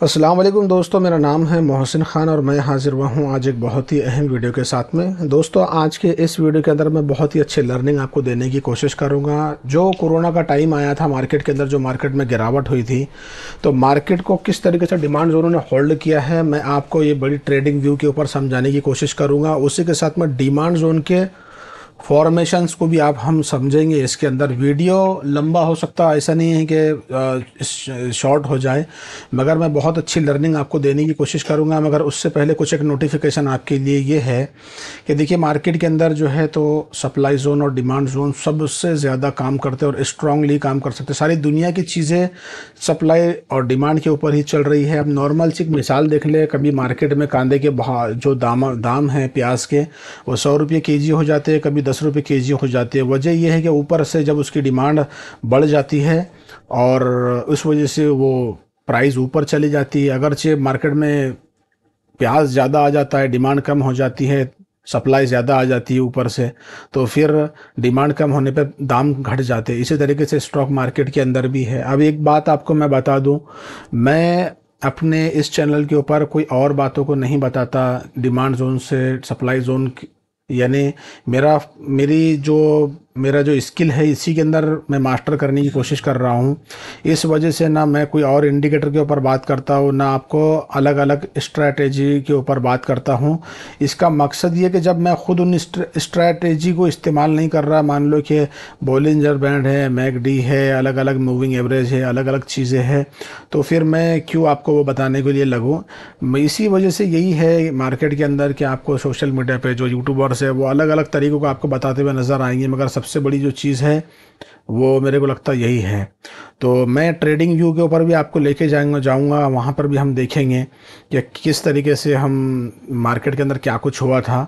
अस्सलाम वालेकुम दोस्तों, मेरा नाम है मोहसिन ख़ान और मैं हाज़िर हुआ हूँ आज एक बहुत ही अहम वीडियो के साथ में। दोस्तों, आज के इस वीडियो के अंदर मैं बहुत ही अच्छी लर्निंग आपको देने की कोशिश करूँगा। जो कोरोना का टाइम आया था मार्केट के अंदर, जो मार्केट में गिरावट हुई थी, तो मार्केट को किस तरीके से डिमांड जोनों ने होल्ड किया है, मैं आपको ये बड़ी ट्रेडिंग व्यू के ऊपर समझाने की कोशिश करूँगा। उसी के साथ में डिमांड जोन के फॉर्मेशंस को भी आप हम समझेंगे। इसके अंदर वीडियो लंबा हो सकता है, ऐसा नहीं है कि शॉर्ट हो जाए, मगर मैं बहुत अच्छी लर्निंग आपको देने की कोशिश करूंगा। मगर उससे पहले कुछ एक नोटिफिकेशन आपके लिए ये है कि देखिए, मार्केट के अंदर जो है तो सप्लाई जोन और डिमांड जोन सबसे ज़्यादा काम करते हैं और स्ट्रांगली काम कर सकते हैं। सारी दुनिया की चीज़ें सप्लाई और डिमांड के ऊपर ही चल रही है। अब नॉर्मल सी एक मिसाल देख ले, कभी मार्केट में कांदे के भाव जो दाम है प्याज के, वो 100 रुपये केजी हो जाते हैं, कभी 10 रुपये केजी हो जाती है। वजह यह है कि ऊपर से जब उसकी डिमांड बढ़ जाती है और उस वजह से वो प्राइस ऊपर चली जाती है। अगरचे मार्केट में प्याज ज़्यादा आ जाता है, डिमांड कम हो जाती है, सप्लाई ज़्यादा आ जाती है ऊपर से, तो फिर डिमांड कम होने पर दाम घट जाते हैं। इसी तरीके से स्टॉक मार्केट के अंदर भी है। अब एक बात आपको मैं बता दूं, मैं अपने इस चैनल के ऊपर कोई और बातों को नहीं बताता। डिमांड जोन से सप्लाई जोन यानी मेरा जो स्किल है, इसी के अंदर मैं मास्टर करने की कोशिश कर रहा हूँ। इस वजह से ना मैं कोई और इंडिकेटर के ऊपर बात करता हूँ, ना आपको अलग अलग स्ट्रैटेजी के ऊपर बात करता हूँ। इसका मकसद ये कि जब मैं खुद उन स्ट्रैटेजी को इस्तेमाल नहीं कर रहा, मान लो कि बॉलिंजर बैंड है, मैकडी है, अलग अलग मूविंग एवरेज है, अलग अलग चीज़ें हैं, तो फिर मैं क्यों आपको वो बताने के लिए लगूँ। इसी वजह से यही है मार्केट के अंदर कि आपको सोशल मीडिया पे जो यूट्यूबर्स है वो अलग अलग तरीक़ों को आपको बताते हुए नज़र आएंगे, मगर सबसे बड़ी जो चीज़ है वो मेरे को लगता है यही है। तो मैं ट्रेडिंग व्यू के ऊपर भी आपको लेके जाऊंगा, वहाँ पर भी हम देखेंगे कि किस तरीके से हम मार्केट के अंदर क्या कुछ हुआ था।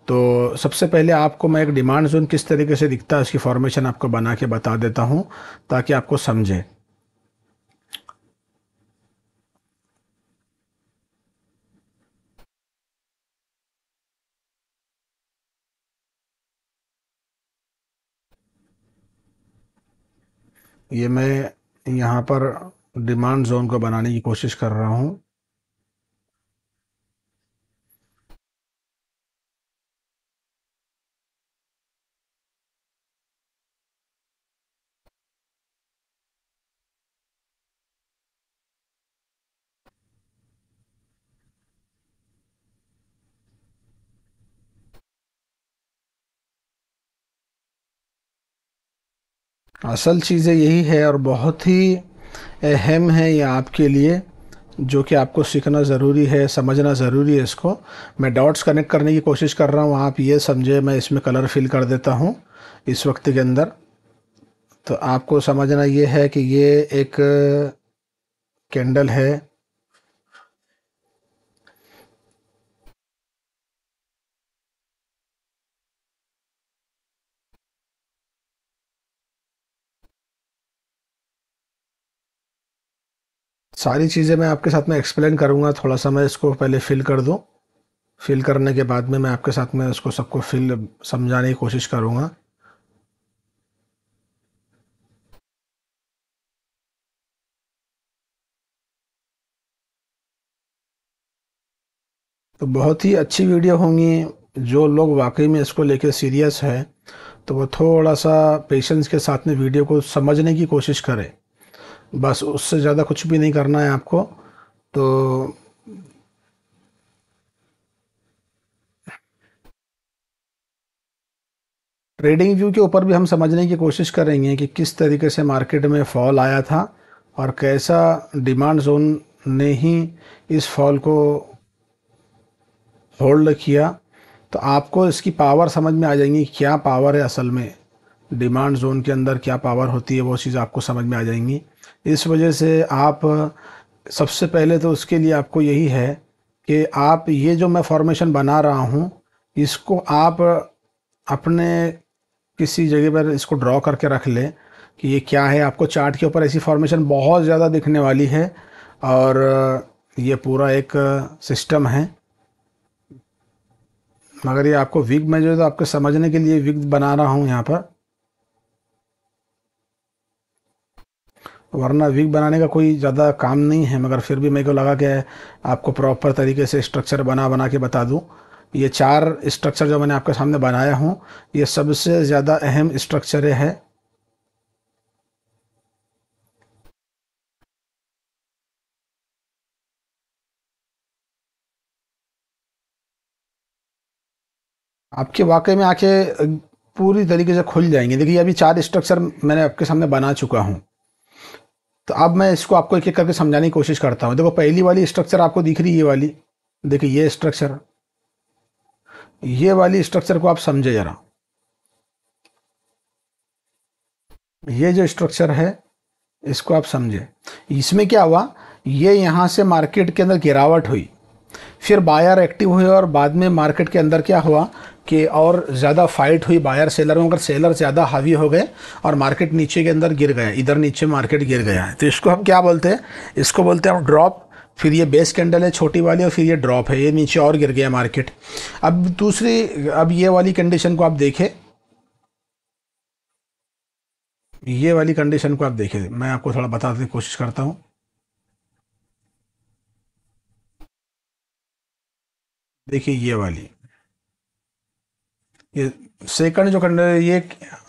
तो सबसे पहले आपको मैं एक डिमांड जोन किस तरीके से दिखता है, इसकी फॉर्मेशन आपको बना के बता देता हूँ ताकि आपको समझे। ये मैं यहाँ पर डिमांड जोन को बनाने की कोशिश कर रहा हूँ। असल चीज़ें यही है और बहुत ही अहम है ये आपके लिए, जो कि आपको सीखना ज़रूरी है, समझना ज़रूरी है इसको। मैं डॉट्स कनेक्ट करने की कोशिश कर रहा हूँ, आप ये समझे। मैं इसमें कलर फिल कर देता हूँ इस वक्त के अंदर। तो आपको समझना ये है कि ये एक कैंडल है। सारी चीज़ें मैं आपके साथ में एक्सप्लेन करूँगा, थोड़ा सा मैं इसको पहले फिल कर दूँ। फिल करने के बाद में मैं आपके साथ में इसको सबको फिल समझाने की कोशिश करूँगा। तो बहुत ही अच्छी वीडियो होंगी। जो लोग वाकई में इसको लेके सीरियस है तो वो थोड़ा सा पेशेंस के साथ में वीडियो को समझने की कोशिश करें। बस उससे ज़्यादा कुछ भी नहीं करना है आपको। तो ट्रेडिंग व्यू के ऊपर भी हम समझने की कोशिश करेंगे कि किस तरीके से मार्केट में फॉल आया था और कैसा डिमांड जोन ने ही इस फॉल को होल्ड किया। तो आपको इसकी पावर समझ में आ जाएंगी, क्या पावर है असल में डिमांड जोन के अंदर, क्या पावर होती है, वो चीज़ आपको समझ में आ जाएंगी। इस वजह से आप सबसे पहले तो उसके लिए आपको यही है कि आप ये जो मैं फॉर्मेशन बना रहा हूँ, इसको आप अपने किसी जगह पर इसको ड्रॉ करके रख लें कि ये क्या है। आपको चार्ट के ऊपर ऐसी फॉर्मेशन बहुत ज़्यादा दिखने वाली है और ये पूरा एक सिस्टम है। मगर ये आपको विग में जो है तो आपके समझने के लिए विग बना रहा हूँ यहाँ पर। वरना विग बनाने का कोई ज़्यादा काम नहीं है, मगर फिर भी मेरे को लगा कि आपको प्रॉपर तरीके से स्ट्रक्चर बना बना के बता दूं। ये 4 स्ट्रक्चर जो मैंने आपके सामने बनाया हूँ, ये सबसे ज़्यादा अहम स्ट्रक्चर है। आपके वाकई में आंखें पूरी तरीके से खुल जाएंगी। देखिए अभी 4 स्ट्रक्चर मैंने आपके सामने बना चुका हूँ। तो अब मैं इसको आपको एक एक करके समझाने की कोशिश करता हूँ। देखो पहली वाली स्ट्रक्चर आपको दिख रही है, ये वाली, देखिए ये स्ट्रक्चर, ये वाली स्ट्रक्चर को आप समझे जरा। ये जो स्ट्रक्चर है इसको आप समझे। इसमें क्या हुआ, ये यहाँ से मार्केट के अंदर गिरावट हुई, फिर बायर एक्टिव हुए और बाद में मार्केट के अंदर क्या हुआ कि और ज़्यादा फाइट हुई बायर सेलर में, मगर सेलर ज़्यादा हावी हो गए और मार्केट नीचे के अंदर गिर गया, इधर नीचे मार्केट गिर गया है। तो इसको हम क्या बोलते हैं, इसको बोलते हैं हम ड्रॉप। फिर ये बेस कैंडल है छोटी वाली और फिर ये ड्रॉप है, ये नीचे और गिर गया मार्केट। अब दूसरी, अब ये वाली कंडीशन को आप देखें, ये वाली कंडीशन को आप देखें, मैं आपको थोड़ा बताने की कोशिश करता हूँ। देखिए ये वाली, ये सेकंड जो कंडीशन, ये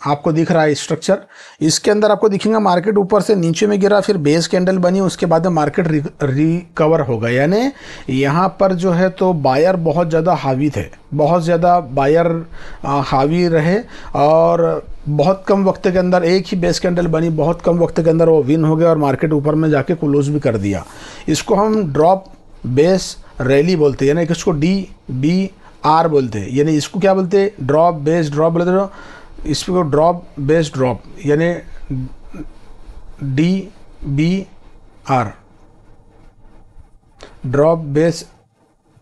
आपको दिख रहा है स्ट्रक्चर, इसके अंदर आपको दिखेगा मार्केट ऊपर से नीचे में गिरा, फिर बेस कैंडल बनी, उसके बाद में मार्केट रिकवर हो गया। यानी यहाँ पर जो है तो बायर बहुत ज़्यादा हावी थे, बहुत ज़्यादा बायर हावी रहे, और बहुत कम वक्त के अंदर एक ही बेस कैंडल बनी, बहुत कम वक्त के अंदर वो विन हो गया और मार्केट ऊपर में जाके क्लोज भी कर दिया। इसको हम ड्रॉप बेस रैली बोलते हैं, यानी कि इसको DBR बोलते हैं। यानी इसको क्या बोलते हैं, ड्रॉप बेस ड्रॉप बोलते हैं। इसको ड्रॉप बेस ड्रॉप, यानी DBR, drop base,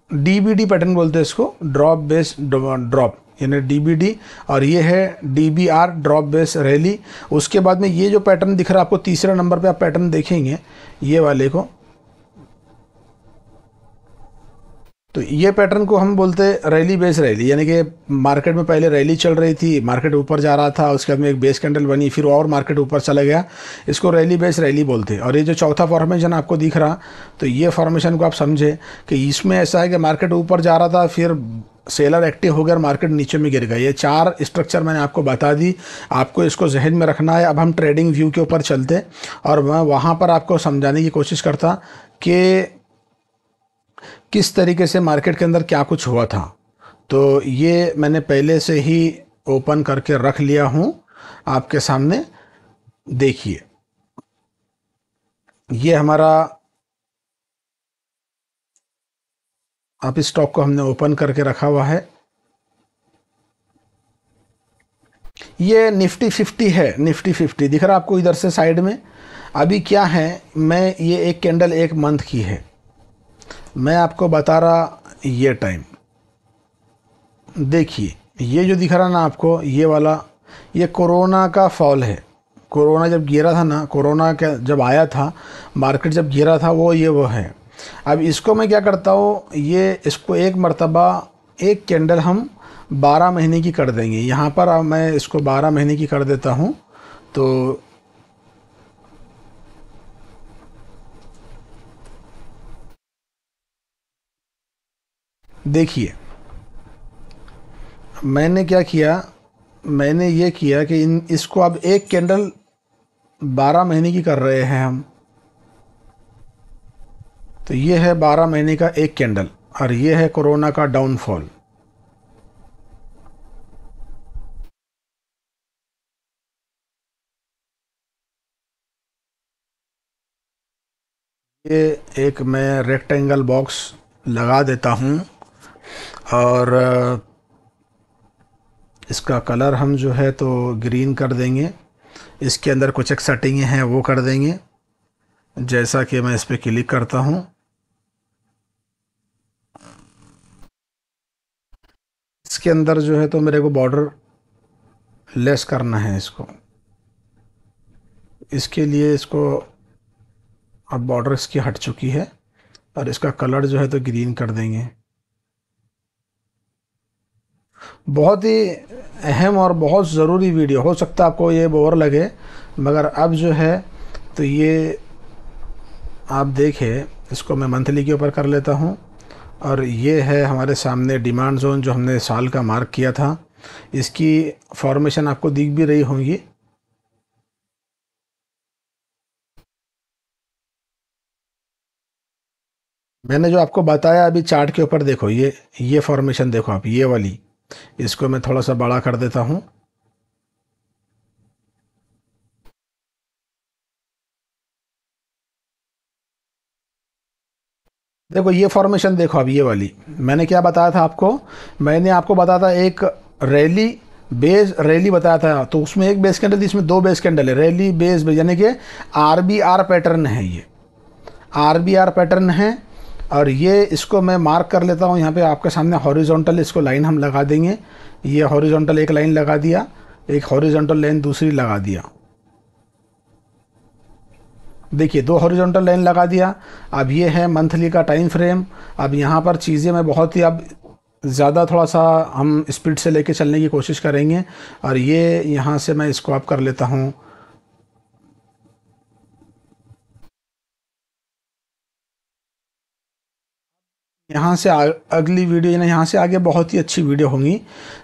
DBD pattern बोलते हैं इसको, ड्रॉप बेस ड्रॉप, यानी DBD। और ये है DBR, ड्रॉप बेस रैली। उसके बाद में ये जो पैटर्न दिख रहा है आपको, तीसरे नंबर पे आप पैटर्न देखेंगे ये वाले को, तो ये पैटर्न को हम बोलते हैं रैली बेस रैली। यानी कि मार्केट में पहले रैली चल रही थी, मार्केट ऊपर जा रहा था, उसके बाद में एक बेस कैंडल बनी, फिर और मार्केट ऊपर चला गया, इसको रैली बेस रैली बोलते हैं। और ये जो चौथा फॉर्मेशन आपको दिख रहा, तो ये फॉर्मेशन को आप समझे कि इसमें ऐसा है कि मार्केट ऊपर जा रहा था, फिर सेलर एक्टिव हो गया और मार्केट नीचे में गिर गया। ये 4 स्ट्रक्चर मैंने आपको बता दी, आपको इसको जहन में रखना है। अब हम ट्रेडिंग व्यू के ऊपर चलते और मैं वहाँ पर आपको समझाने की कोशिश करता कि किस तरीके से मार्केट के अंदर क्या कुछ हुआ था। तो ये मैंने पहले से ही ओपन करके रख लिया हूँ आपके सामने। देखिए ये हमारा, आप इस स्टॉक को हमने ओपन करके रखा हुआ है। ये निफ्टी 50 है, निफ्टी 50 दिख रहा है आपको इधर से साइड में। अभी क्या है, मैं ये एक कैंडल 1 मंथ की है, मैं आपको बता रहा ये टाइम। देखिए ये जो दिख रहा ना आपको, ये वाला, ये कोरोना का फॉल है। कोरोना जब गिरा था ना, कोरोना का जब आया था, मार्केट जब गिरा था, वो है। अब इसको मैं क्या करता हूँ, ये इसको एक मर्तबा एक कैंडल हम 12 महीने की कर देंगे। यहाँ पर अब मैं इसको 12 महीने की कर देता हूँ। तो देखिए मैंने क्या किया, मैंने ये किया कि इसको अब एक कैंडल 12 महीने की कर रहे हैं हम। तो ये है 12 महीने का एक कैंडल, और ये है कोरोना का डाउनफॉल। ये एक मैं रेक्टेंगल बॉक्स लगा देता हूँ, और इसका कलर हम जो है तो ग्रीन कर देंगे। इसके अंदर कुछ एक सेटिंगें हैं वो कर देंगे। जैसा कि मैं इस पर क्लिक करता हूँ, इसके अंदर जो है तो मेरे को बॉर्डर लेस करना है इसको। इसके लिए इसको, अब बॉर्डर इसकी हट चुकी है, और इसका कलर जो है तो ग्रीन कर देंगे। बहुत ही अहम और बहुत ज़रूरी वीडियो, हो सकता है आपको ये बोर लगे, मगर अब जो है तो ये आप देखें, इसको मैं मंथली के ऊपर कर लेता हूँ और ये है हमारे सामने डिमांड जोन जो हमने साल का मार्क किया था। इसकी फॉर्मेशन आपको दिख भी रही होंगी। मैंने जो आपको बताया अभी चार्ट के ऊपर, देखो ये फॉर्मेशन देखो आप, ये वाली, इसको मैं थोड़ा सा बड़ा कर देता हूँ। देखो ये फॉर्मेशन देखो अब, ये वाली मैंने क्या बताया था आपको, मैंने आपको बताया था एक रैली बेस रैली बताया था, तो उसमें एक बेस कैंडल थी, इसमें दो बेस कैंडल है, रैली बेस, यानी कि आरबीआर पैटर्न है, ये आरबीआर पैटर्न है। और ये इसको मैं मार्क कर लेता हूँ यहाँ पे आपके सामने, हॉरिजॉन्टल इसको लाइन हम लगा देंगे। ये हॉरिजॉन्टल एक लाइन लगा दिया, एक हॉरिजॉन्टल लाइन दूसरी लगा दिया। देखिए दो हॉरिजॉन्टल लाइन लगा दिया। अब ये है मंथली का टाइम फ्रेम। अब यहाँ पर चीज़ें मैं बहुत ही अब ज़्यादा थोड़ा सा हम स्पीड से लेके चलने की कोशिश करेंगे। और ये यहाँ से मैं इसको आप कर लेता हूँ। यहाँ से अगली वीडियो, यानी यहाँ से आगे बहुत ही अच्छी वीडियो होंगी।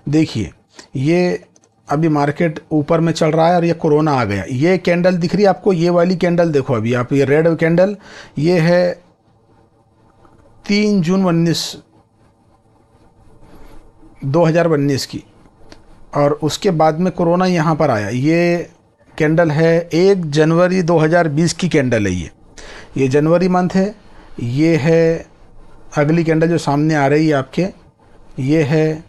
देखिए ये अभी मार्केट ऊपर में चल रहा है और ये कोरोना आ गया। ये कैंडल दिख रही है आपको, ये वाली कैंडल देखो अभी आप, ये रेड कैंडल, ये है 3 जून 2019 की। और उसके बाद में कोरोना यहाँ पर आया। ये कैंडल है 1 जनवरी 2020 की कैंडल है। ये जनवरी मंथ है। ये है अगली कैंडल जो सामने आ रही है आपके, ये है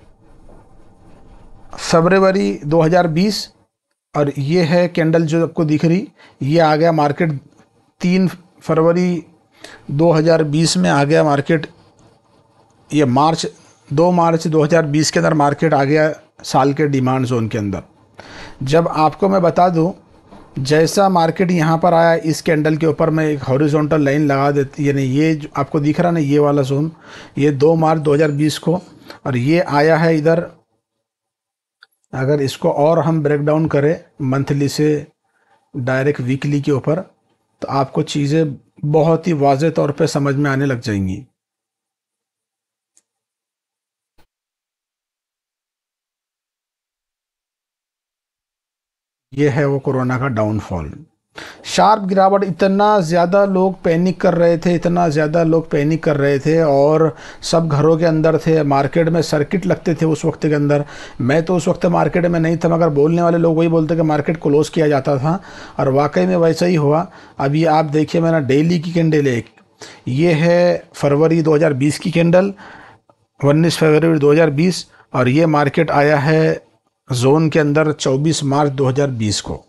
फरवरी 2020। और ये है कैंडल जो आपको दिख रही, ये आ गया मार्केट 3 फरवरी 2020 में आ गया मार्केट। ये 2 मार्च 2020 के अंदर मार्केट आ गया साल के डिमांड जोन के अंदर। जब आपको मैं बता दूं, जैसा मार्केट यहाँ पर आया, इस कैंडल के ऊपर मैं एक हॉरिजॉन्टल लाइन लगा देती, यानी ये जो आपको दिख रहा ना, ये वाला जोन, ये 2 मार्च 2020 को, और ये आया है इधर। अगर इसको और हम ब्रेक डाउन करें मंथली से डायरेक्ट वीकली के ऊपर, तो आपको चीज़ें बहुत ही वाज़ेह तौर पे समझ में आने लग जाएंगी। ये है वो कोरोना का डाउनफॉल, शार्प गिरावट। इतना ज़्यादा लोग पैनिक कर रहे थे, इतना ज़्यादा लोग पैनिक कर रहे थे, और सब घरों के अंदर थे। मार्केट में सर्किट लगते थे उस वक्त के अंदर। मैं तो उस वक्त मार्केट में नहीं था, मगर बोलने वाले लोग वही बोलते कि मार्केट क्लोज़ किया जाता था, और वाकई में वैसा ही हुआ। अभी आप देखिए, मेरा डेली की कैंडल है, ये है फरवरी 2020 की कैंडल, 19 फरवरी 2020। और ये मार्केट आया है जोन के अंदर 24 मार्च 2020 को।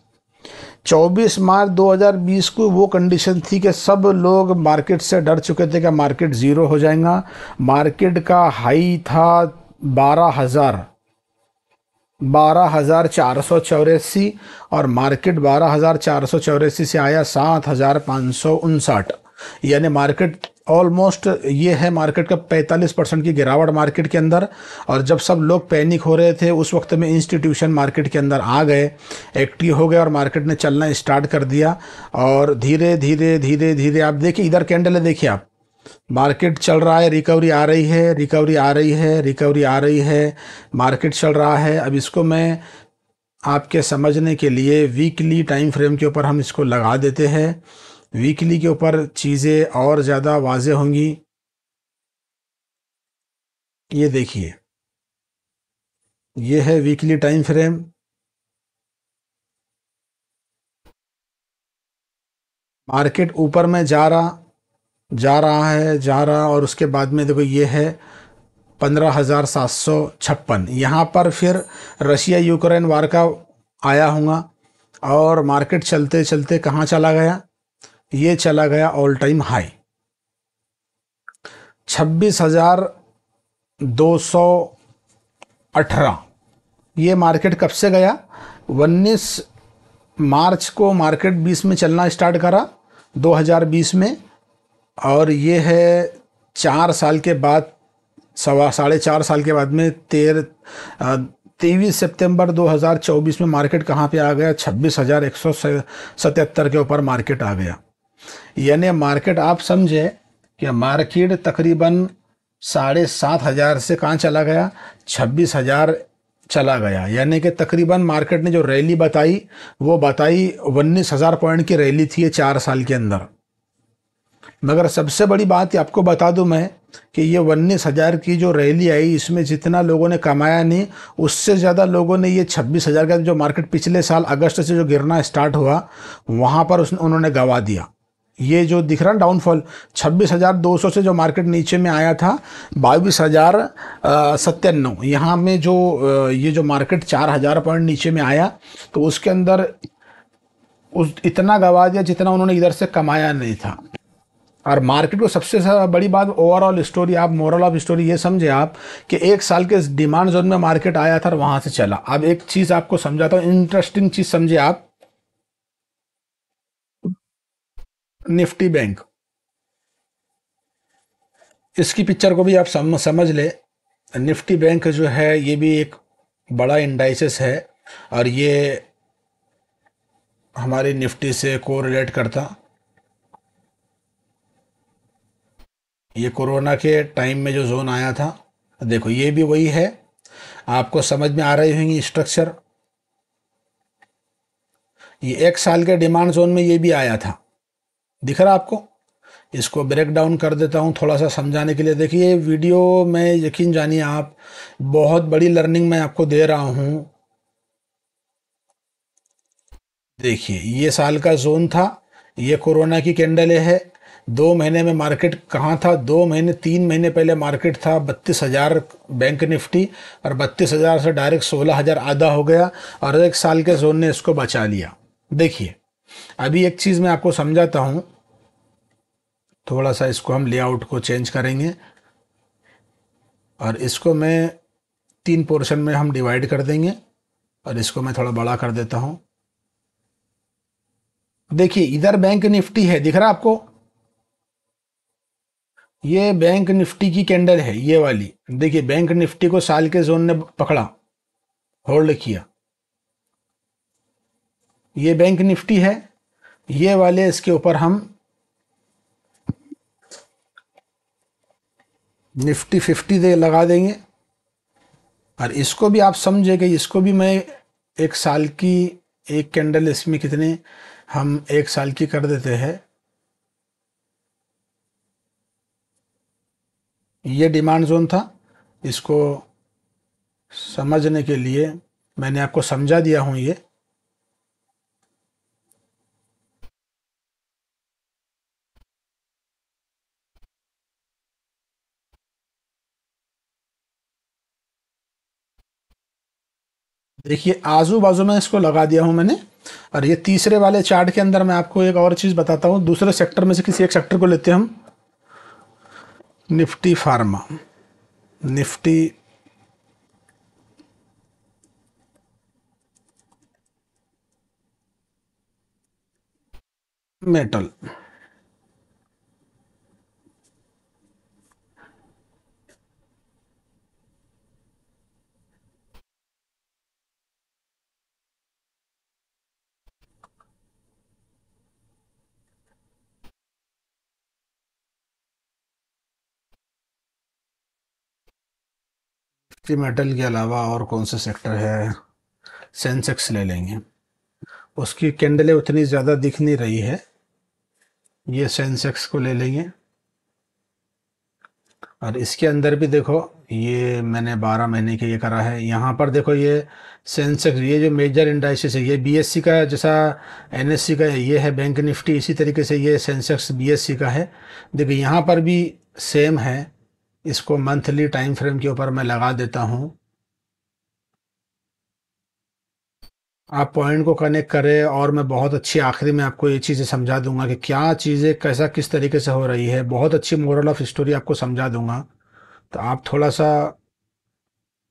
24 मार्च 2020 को वो कंडीशन थी कि सब लोग मार्केट से डर चुके थे कि मार्केट ज़ीरो हो जाएगा। मार्केट का हाई था 12,484, और मार्केट 12,484 से आया 7,559, यानी मार्केट ऑलमोस्ट, ये है मार्केट का 45% की गिरावट मार्केट के अंदर। और जब सब लोग पैनिक हो रहे थे, उस वक्त में इंस्टीट्यूशन मार्केट के अंदर आ गए, एक्टिव हो गए, और मार्केट ने चलना स्टार्ट कर दिया। और धीरे धीरे धीरे धीरे आप देखिए, इधर कैंडल है, देखिए आप, मार्केट चल रहा है, रिकवरी आ रही है, रिकवरी आ रही है, रिकवरी आ रही है, मार्केट चल रहा है। अब इसको मैं आपके समझने के लिए वीकली टाइम फ्रेम के ऊपर हम इसको लगा देते हैं। वीकली के ऊपर चीज़ें और ज़्यादा वाज़ेह होंगी। ये देखिए, ये है वीकली टाइम फ्रेम। मार्केट ऊपर में जा रहा, और उसके बाद में देखो ये है 15,756। यहाँ पर फिर रशिया यूक्रेन वार का आया होगा, और मार्केट चलते चलते कहाँ चला गया, ये चला गया ऑल टाइम हाई 26,218। ये मार्केट कब से गया, 19 मार्च को मार्केट 20 में चलना स्टार्ट करा, 2020 में। और ये है 4 साल के बाद, 4.25 साल के बाद में 23 सितंबर 2024 में मार्केट कहाँ पे आ गया? 26,177 के ऊपर मार्केट आ गया। यानी मार्केट आप समझे कि मार्केट तकरीबन 7,500 से कहाँ चला गया? 26,000 चला गया। यानी कि तकरीबन मार्केट ने जो रैली बताई वो बताई 19,000 पॉइंट की रैली थी ये 4 साल के अंदर। मगर सबसे बड़ी बात आपको बता दूं मैं कि ये 19,000 की जो रैली आई इसमें जितना लोगों ने कमाया नहीं, उससे ज़्यादा लोगों ने ये 26,000 का जो मार्केट पिछले साल अगस्त से जो गिरना स्टार्ट हुआ वहाँ पर उन्होंने गवा दिया। ये जो दिख रहा डाउनफॉल 26,200 से जो मार्केट नीचे में आया था 22,097, यहाँ में जो ये जो मार्केट 4,000 पॉइंट नीचे में आया तो उसके अंदर उस इतना गवा दिया जितना उन्होंने इधर से कमाया नहीं था। और मार्केट को सबसे बड़ी बात ओवरऑल स्टोरी, आप मोरल ऑफ स्टोरी ये समझे आप कि 1 साल के डिमांड जोन में मार्केट आया था और वहां से चला। अब एक चीज आपको समझाता हूँ, इंटरेस्टिंग चीज समझे आप। निफ्टी बैंक, इसकी पिक्चर को भी आप समझ ले। निफ्टी बैंक जो है ये भी एक बड़ा इंडाइसिस है और ये हमारी निफ्टी से कोरिलेट करता। ये कोरोना के टाइम में जो जोन आया था, देखो ये भी वही है। आपको समझ में आ रही होंगी स्ट्रक्चर। ये 1 साल के डिमांड जोन में ये भी आया था, दिख रहा आपको? इसको ब्रेक डाउन कर देता हूँ थोड़ा सा समझाने के लिए। देखिए वीडियो में यकीन जानिए आप, बहुत बड़ी लर्निंग मैं आपको दे रहा हूँ। देखिए ये साल का जोन था, ये कोरोना की कैंडल है। 2 महीने में मार्केट कहाँ था? 2 महीने 3 महीने पहले मार्केट था 32,000 बैंक निफ्टी, और 32,000 से डायरेक्ट 16,000 आधा हो गया और 1 साल के जोन ने इसको बचा लिया। देखिए अभी एक चीज़ मैं आपको समझाता हूँ, थोड़ा सा इसको हम लेआउट को चेंज करेंगे और इसको मैं 3 पोर्शन में हम डिवाइड कर देंगे और इसको मैं थोड़ा बड़ा कर देता हूँ। देखिए इधर बैंक निफ्टी है, दिख रहा आपको? ये बैंक निफ्टी की कैंडल है ये वाली। देखिए बैंक निफ्टी को साल के जोन ने पकड़ा, होल्ड किया। ये बैंक निफ्टी है, ये वाले इसके ऊपर हम निफ्टी 50 दे लगा देंगे और इसको भी आप समझे कि इसको भी मैं 1 साल की एक कैंडल, इसमें कितने हम 1 साल की कर देते हैं। ये डिमांड जोन था, इसको समझने के लिए मैंने आपको समझा दिया हूं। ये देखिए आजू बाजू में इसको लगा दिया हूं मैंने। और ये तीसरे वाले चार्ट के अंदर मैं आपको एक और चीज़ बताता हूं। दूसरे सेक्टर में से किसी एक सेक्टर को लेते हैं हम, Nifty pharma, Nifty metal. Nifty metal के अलावा और कौन सा सेक्टर है? सेंसेक्स ले लेंगे, उसकी कैंडलें उतनी ज़्यादा दिख नहीं रही है। ये सेंसेक्स को ले लेंगे और इसके अंदर भी देखो ये मैंने 12 महीने के ये करा है। यहाँ पर देखो ये सेंसेक्स, ये जो मेजर इंडाइसिस है ये बीएससी का, जैसा एनएससी का है ये है बैंक निफ्टी, इसी तरीके से ये सेंसेक्स बीएससी का है। देखो यहाँ पर भी सेम है। इसको मंथली टाइम फ्रेम के ऊपर मैं लगा देता हूँ। आप पॉइंट को कनेक्ट करें और मैं बहुत अच्छी आखिरी में आपको ये चीज़ें समझा दूंगा कि क्या चीज़ें कैसा किस तरीके से हो रही है। बहुत अच्छी मोरल ऑफ स्टोरी आपको समझा दूंगा, तो आप थोड़ा सा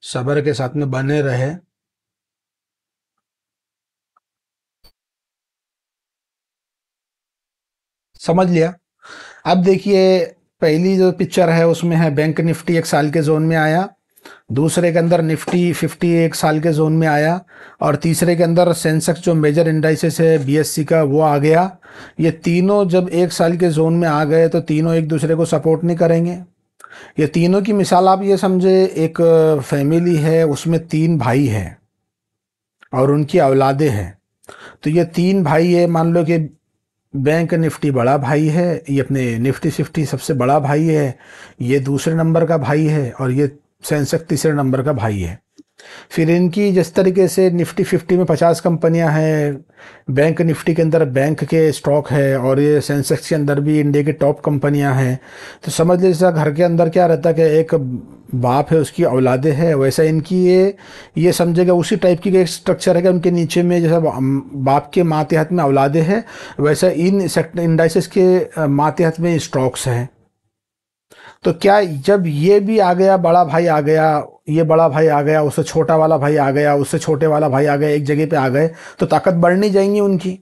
सब्र के साथ में बने रहे। समझ लिया? अब देखिए पहली जो पिक्चर है उसमें है बैंक निफ्टी 1 साल के जोन में आया दूसरे के अंदर निफ्टी 50 एक साल के जोन में आया, और तीसरे के अंदर सेंसेक्स जो मेजर इंडाइसेस है बीएससी का वो आ गया। ये तीनों जब एक साल के जोन में आ गए तो तीनों एक दूसरे को सपोर्ट नहीं करेंगे। ये तीनों की मिसाल आप ये समझे, एक फैमिली है उसमें 3 भाई हैं और उनकी औलादे हैं। तो ये 3 भाई है, मान लो कि बैंक निफ्टी बड़ा भाई है, ये अपने निफ्टी 50 सबसे बड़ा भाई है, ये दूसरे नंबर का भाई है, और ये सेंसेक्स तीसरे नंबर का भाई है। फिर इनकी जिस तरीके से निफ्टी 50 में 50 कंपनियां हैं, बैंक निफ्टी के अंदर बैंक के स्टॉक है, और ये सेंसेक्स के अंदर भी इंडिया की टॉप कंपनियां हैं। तो समझ लीजिए जैसा घर के अंदर क्या रहता है कि एक बाप है उसकी औलादे है, वैसा इनकी ये समझेगा उसी टाइप की एक स्ट्रक्चर है कि उनके नीचे में जैसा बाप के मातहत में औलादे है, वैसा इन सेक्टर इंडाइसेस के मातहत में स्टॉक्स हैं। तो क्या जब ये भी आ गया, बड़ा भाई आ गया, ये बड़ा भाई आ गया, उससे छोटा वाला भाई आ गया, उससे छोटे वाला भाई आ गया, एक जगह पे आ गए, तो ताकत बढ़नी जाएंगी उनकी,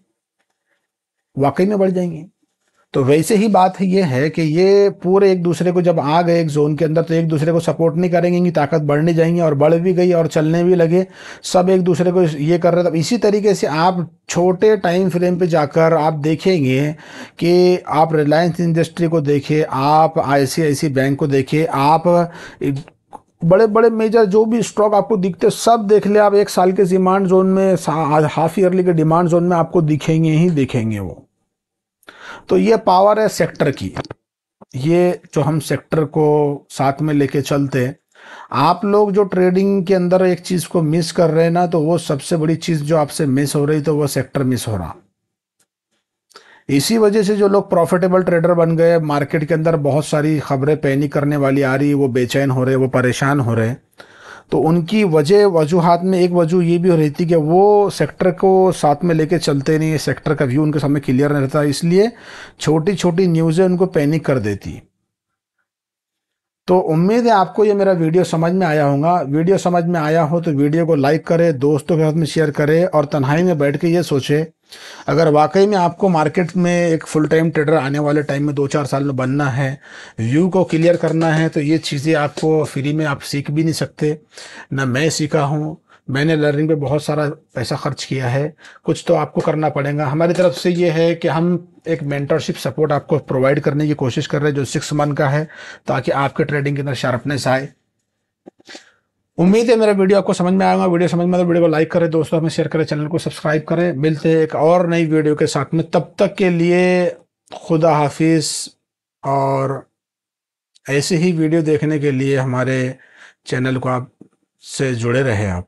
वाकई में बढ़ जाएंगी। तो वैसे ही बात है, ये है कि ये पूरे एक दूसरे को जब आ गए एक जोन के अंदर तो एक दूसरे को सपोर्ट नहीं करेंगे, इनकी ताकत बढ़ने जाएंगी, और बढ़ भी गई और चलने भी लगे, सब एक दूसरे को ये कर रहे थे। इसी तरीके से आप छोटे टाइम फ्रेम पे जाकर आप देखेंगे कि आप रिलायंस इंडस्ट्री को देखें, आप आईसीआईसी बैंक को देखें, आप बड़े बड़े मेजर जो भी स्टॉक आपको दिखते सब देख ले आप, एक साल के डिमांड जोन में, हाफ ईयरली के डिमांड जोन में आपको दिखेंगे ही दिखेंगे वो। तो ये पावर है सेक्टर की, ये जो हम सेक्टर को साथ में लेके चलते हैं। आप लोग जो ट्रेडिंग के अंदर एक चीज को मिस कर रहे हैं ना, तो वो सबसे बड़ी चीज जो आपसे मिस हो रही, तो वो सेक्टर मिस हो रहा। इसी वजह से जो लोग प्रॉफिटेबल ट्रेडर बन गए, मार्केट के अंदर बहुत सारी खबरें पैनिक करने वाली आ रही, वो बेचैन हो रहे, वो परेशान हो रहे। तो उनकी वजूहात में एक वजह ये भी हो रही थी कि वो सेक्टर को साथ में लेके चलते नहीं, सेक्टर का व्यू उनके सामने क्लियर नहीं रहता, इसलिए छोटी छोटी न्यूज़ें उनको पैनिक कर देती। तो उम्मीद है आपको ये मेरा वीडियो समझ में आया होगा। वीडियो समझ में आया हो तो वीडियो को लाइक करें, दोस्तों के साथ में शेयर करें, और तन्हाई में बैठ के ये सोचें, अगर वाकई में आपको मार्केट में एक फुल टाइम ट्रेडर आने वाले टाइम में 2-4 साल में बनना है, व्यू को क्लियर करना है, तो ये चीज़ें आपको फ्री में आप सीख भी नहीं सकते। ना मैं सीखा हूँ, मैंने लर्निंग पे बहुत सारा पैसा खर्च किया है, कुछ तो आपको करना पड़ेगा। हमारी तरफ से ये है कि हम एक मेंटरशिप सपोर्ट आपको प्रोवाइड करने की कोशिश कर रहे हैं जो 6 मंथ का है, ताकि आपके ट्रेडिंग के अंदर शार्पनेस आए। उम्मीद है मेरा वीडियो आपको समझ में आएगा। वीडियो समझ में तो वीडियो को लाइक करें, दोस्तों में शेयर करें, चैनल को सब्सक्राइब करें। मिलते हैं एक और नई वीडियो के साथ में, तब तक के लिए खुदा हाफिज। और ऐसे ही वीडियो देखने के लिए हमारे चैनल को आप से जुड़े रहे आप।